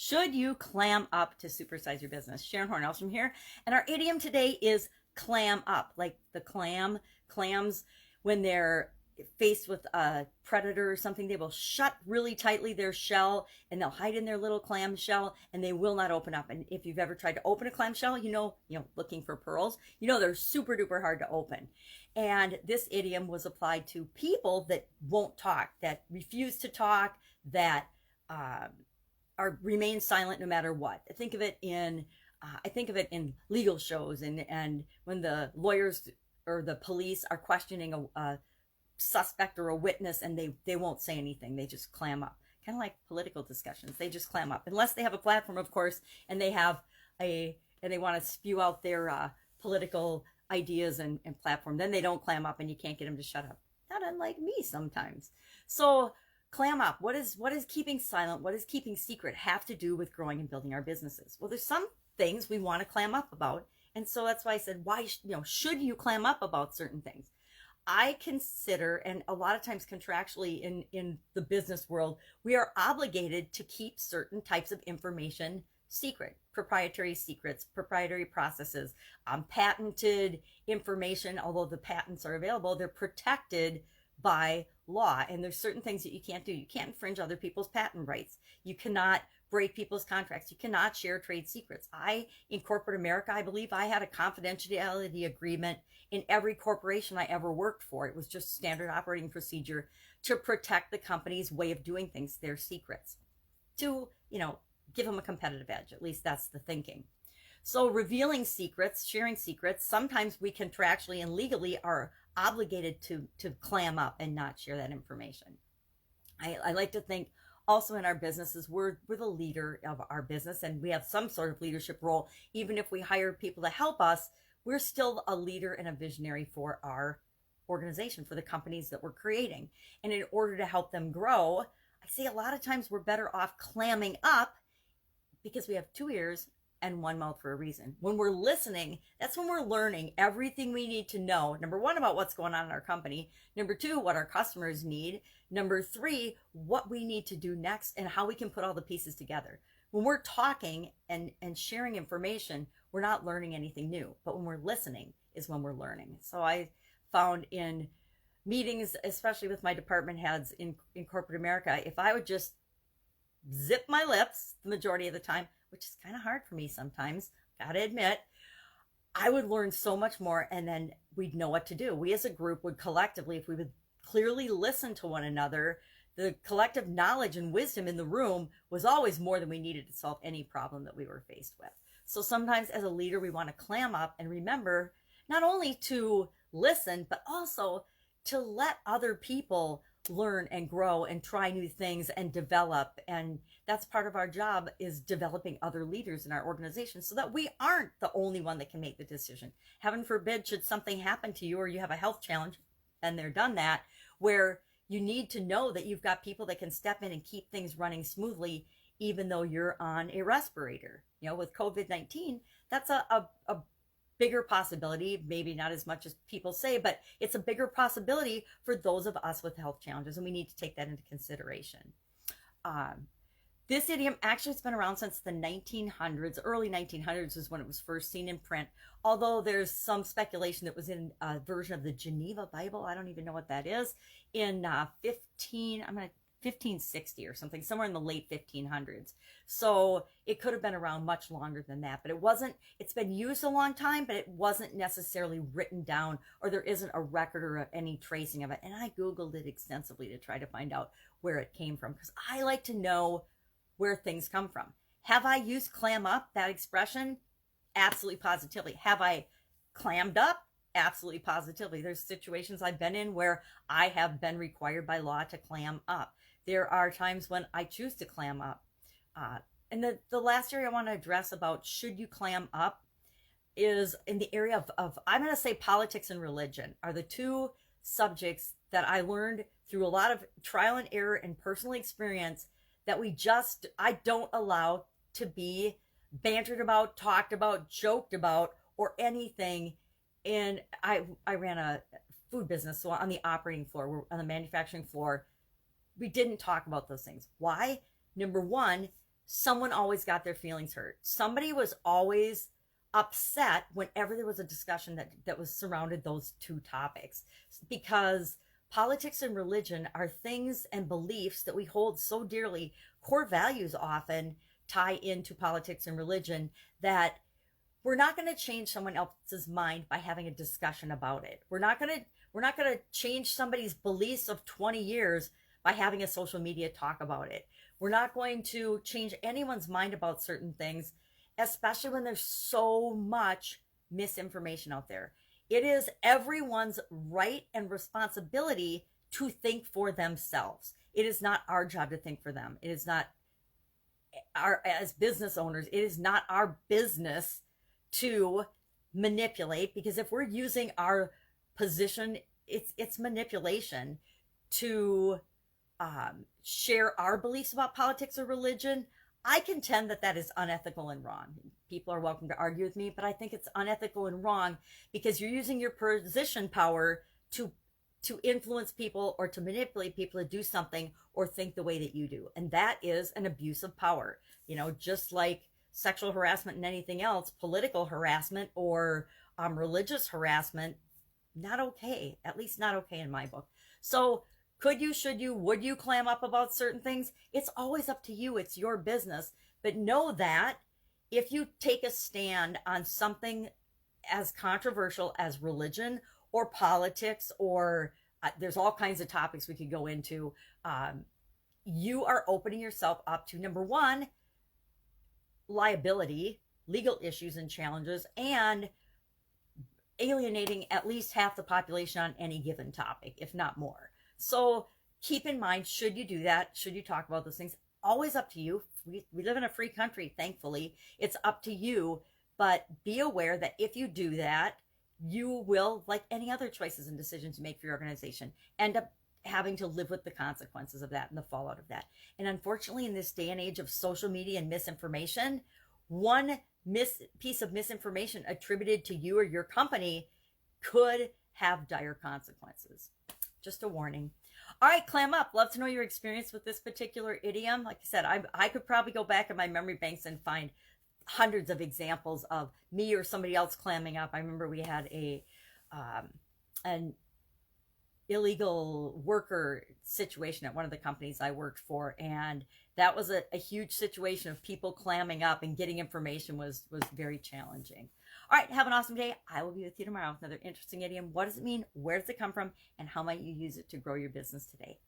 Should you clam up to supersize your business? Sharon Horne-Ellstrom here. And our idiom today is clam up. Like the clams, when they're faced with a predator or something, they will shut really tightly their shell and they'll hide in their little clam shell and they will not open up. And if you've ever tried to open a clam shell, looking for pearls, they're super duper hard to open. And this idiom was applied to people that won't talk, that refuse to talk, that remain silent no matter what. I think of it in legal shows and when the lawyers or the police are questioning a suspect or a witness and they won't say anything. They just clam up. Kind of like political discussions. They just clam up. Unless they have a platform, of course, and they want to spew out their political ideas and platform, then they don't clam up and you can't get them to shut up. Not unlike me sometimes. So clam up. What is keeping silent? What is keeping secret have to do with growing and building our businesses? Well, there's some things we want to clam up about. And so that's why I said, should you clam up about certain things? I consider, and a lot of times contractually in the business world, we are obligated to keep certain types of information secret, proprietary secrets, proprietary processes, patented information. Although the patents are available, they're protected by law. And there's certain things that you can't do. You can't infringe other people's patent rights. You cannot break people's contracts. You cannot share trade secrets. In corporate America, I believe I had a confidentiality agreement in every corporation I ever worked for. It was just standard operating procedure to protect the company's way of doing things, their secrets, to, give them a competitive edge. At least that's the thinking. So revealing secrets, sharing secrets, sometimes we contractually and legally are obligated to clam up and not share that information. I like to think also in our businesses, we're the leader of our business and we have some sort of leadership role. Even if we hire people to help us, we're still a leader and a visionary for our organization, for the companies that we're creating. And in order to help them grow, I say a lot of times we're better off clamming up because we have 2 ears and 1 mouth for a reason. When we're listening, that's when we're learning everything we need to know. Number 1, about what's going on in our company. Number 2, what our customers need. Number 3, what we need to do next and how we can put all the pieces together. When we're talking and sharing information, we're not learning anything new. But when we're listening is when we're learning. So I found in meetings, especially with my department heads in corporate America, if I would just zip my lips the majority of the time, which is kind of hard for me sometimes, gotta admit, I would learn so much more and then we'd know what to do. We as a group would collectively, if we would clearly listen to one another, the collective knowledge and wisdom in the room was always more than we needed to solve any problem that we were faced with. So sometimes as a leader, we want to clam up and remember not only to listen, but also to let other people learn and grow and try new things and develop. And that's part of our job, is developing other leaders in our organization so that we aren't the only one that can make the decision. Heaven forbid, should something happen to you or you have a health challenge, and they're done that, where you need to know that you've got people that can step in and keep things running smoothly, even though you're on a respirator. With COVID-19, that's a bigger possibility, maybe not as much as people say, but it's a bigger possibility for those of us with health challenges, and we need to take that into consideration. This idiom actually has been around since the 1900s. Early 1900s is when it was first seen in print, although there's some speculation that was in a version of the Geneva Bible. I don't even know what that is. In 1560 or something, somewhere in the late 1500s. So it could have been around much longer than that, but it's been used a long time, but it wasn't necessarily written down, or there isn't a record or any tracing of it. And I Googled it extensively to try to find out where it came from, because I like to know where things come from. Have I used clam up, that expression? Absolutely positively. Have I clammed up? Absolutely positively. There's situations I've been in where I have been required by law to clam up. There are times when I choose to clam up. And the last area I want to address about should you clam up is in the area of I'm going to say politics and religion are the two subjects that I learned through a lot of trial and error and personal experience that I don't allow to be bantered about, talked about, joked about, or anything. And I ran a food business, so on the operating floor, on the manufacturing floor, we didn't talk about those things. Why? Number one, someone always got their feelings hurt. Somebody was always upset whenever there was a discussion that was surrounded those two topics, because politics and religion are things and beliefs that we hold so dearly. Core values often tie into politics and religion, that we're not going to change someone else's mind by having a discussion about it. We're not going to change somebody's beliefs of 20 years by having a social media talk about it. We're not going to change anyone's mind about certain things, especially when there's so much misinformation out there. It is everyone's right and responsibility to think for themselves. It is not our job to think for them. It is not as business owners, it is not our business to manipulate, because if we're using our position, it's manipulation to share our beliefs about politics or religion. I contend that is unethical and wrong. People are welcome to argue with me, but I think it's unethical and wrong, because you're using your position power to influence people or to manipulate people to do something or think the way that you do. And that is an abuse of power. Just like sexual harassment and anything else, political harassment or religious harassment, not okay. At least not okay in my book. So could you, should you, would you clam up about certain things? It's always up to you. It's your business. But know that if you take a stand on something as controversial as religion or politics, or there's all kinds of topics we could go into, you are opening yourself up to, number one, liability, legal issues and challenges, and alienating at least half the population on any given topic, if not more. So keep in mind, should you do that? Should you talk about those things? Always up to you. We live in a free country, thankfully. It's up to you. But be aware that if you do that, you will, like any other choices and decisions you make for your organization, end up having to live with the consequences of that and the fallout of that. And unfortunately, in this day and age of social media and misinformation, one piece of misinformation attributed to you or your company could have dire consequences. Just a warning. All right, clam up. Love to know your experience with this particular idiom. Like I said, I could probably go back in my memory banks and find hundreds of examples of me or somebody else clamming up. I remember we had an illegal worker situation at one of the companies I worked for, and that was a huge situation of people clamming up, and getting information was very challenging. All right, have an awesome day. I will be with you tomorrow with another interesting idiom. What does it mean? Where does it come from? And how might you use it to grow your business today?